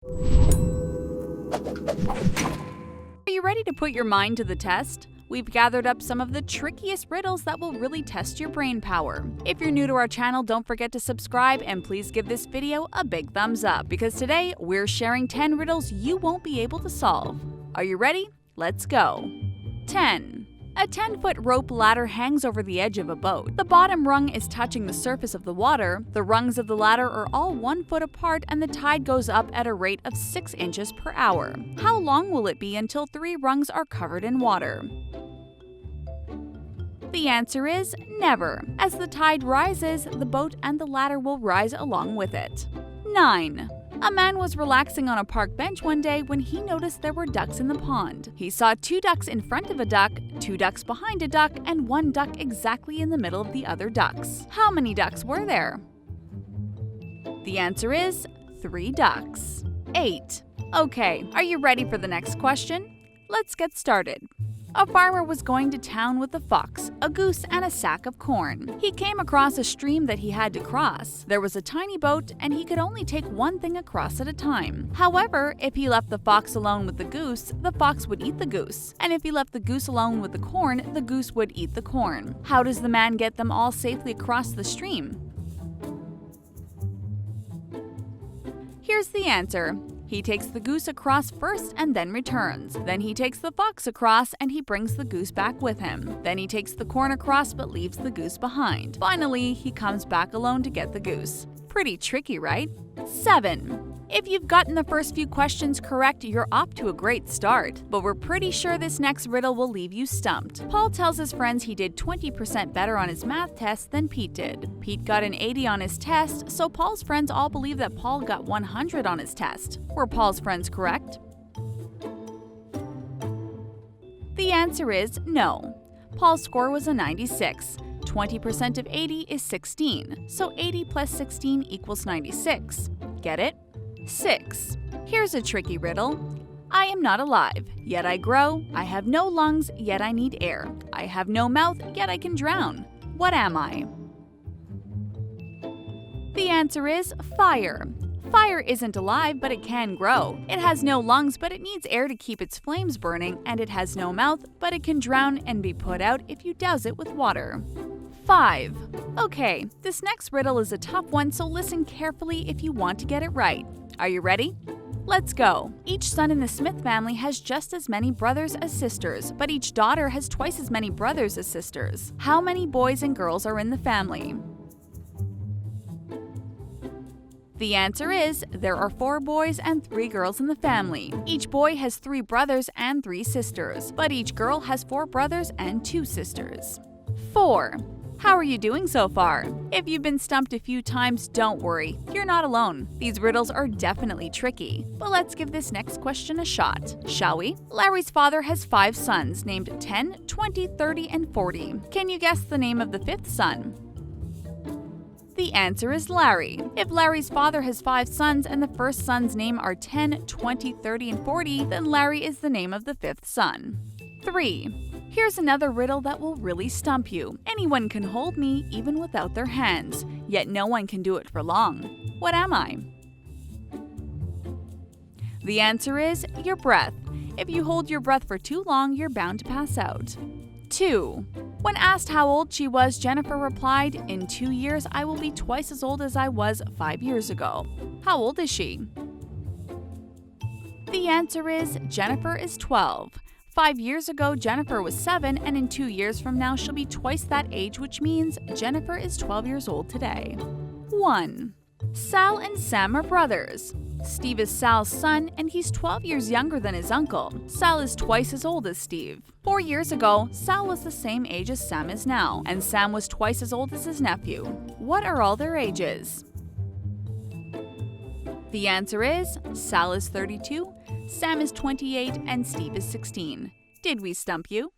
Are you ready to put your mind to the test? We've gathered up some of the trickiest riddles that will really test your brain power. If you're new to our channel, don't forget to subscribe and please give this video a big thumbs up because today we're sharing 10 riddles you won't be able to solve. Are you ready? Let's go. 10. A 10-foot rope ladder hangs over the edge of a boat. The bottom rung is touching the surface of the water. The rungs of the ladder are all 1 foot apart and the tide goes up at a rate of 6 inches per hour. How long will it be until 3 rungs are covered in water? The answer is never. As the tide rises, the boat and the ladder will rise along with it. 9. A man was relaxing on a park bench one day when he noticed there were ducks in the pond. He saw 2 ducks in front of a duck, 2 ducks behind a duck, and 1 duck exactly in the middle of the other ducks. How many ducks were there? The answer is 3 ducks. 8. Okay, are you ready for the next question? Let's get started. A farmer was going to town with a fox, a goose, and a sack of corn. He came across a stream that he had to cross. There was a tiny boat, and he could only take one thing across at a time. However, if he left the fox alone with the fox would eat the goose. And if he left the goose alone with the goose would eat the corn. How does the man get them all safely across the stream? Here's the answer. He takes the goose across first and then returns. Then he takes the fox across and he brings the goose back with him. Then he takes the corn across but leaves the goose behind. Finally, he comes back alone to get the goose. Pretty tricky, right? 7. If you've gotten the first few questions correct, you're off to a great start. But we're pretty sure this next riddle will leave you stumped. Paul tells his friends he did 20% better on his math test than Pete did. Pete got an 80 on his test, so Paul's friends all believe that Paul got 100 on his test. Were Paul's friends correct? The answer is no. Paul's score was a 96. 20% of 80 is 16, so 80 plus 16 equals 96. Get it? 6. Here's a tricky riddle. I am not alive, yet I grow. I have no lungs, yet I need air. I have no mouth, yet I can drown. What am I? The answer is fire. Fire isn't alive, but it can grow. It has no lungs, but it needs air to keep its flames burning, and it has no mouth, but it can drown and be put out if you douse it with water. 5. Okay, this next riddle is a tough one, so listen carefully if you want to get it right. Are you ready? Let's go. Each son in the Smith family has just as many brothers as sisters, but each daughter has twice as many brothers as sisters. How many boys and girls are in the family? The answer is there are 4 boys and 3 girls in the family. Each boy has 3 brothers and 3 sisters, but each girl has 4 brothers and 2 sisters. 4. How are you doing so far? If you've been stumped a few times, don't worry, you're not alone. These riddles are definitely tricky. But let's give this next question a shot, shall we? Larry's father has 5 sons named 10, 20, 30, and 40. Can you guess the name of the 5th son? The answer is Larry. If Larry's father has 5 sons and the first son's name are 10, 20, 30, and 40, then Larry is the name of the 5th son. 3. Here's another riddle that will really stump you. Anyone can hold me even without their hands, yet no one can do it for long. What am I? The answer is your breath. If you hold your breath for too long, you're bound to pass out. 2. When asked how old she was, Jennifer replied, "In 2 years, I will be twice as old as I was 5 years ago." How old is she? The answer is Jennifer is 12. 5 years ago, Jennifer was 7, and in 2 years from now, she'll be twice that age, which means Jennifer is 12 years old today. 1. Sal and Sam are brothers. Steve is Sal's son, and he's 12 years younger than his uncle. Sal is twice as old as Steve. 4 years ago, Sal was the same age as Sam is now, and Sam was twice as old as his nephew. What are all their ages? The answer is Sal is 32, Sam is 28, and Steve is 16. Did we stump you?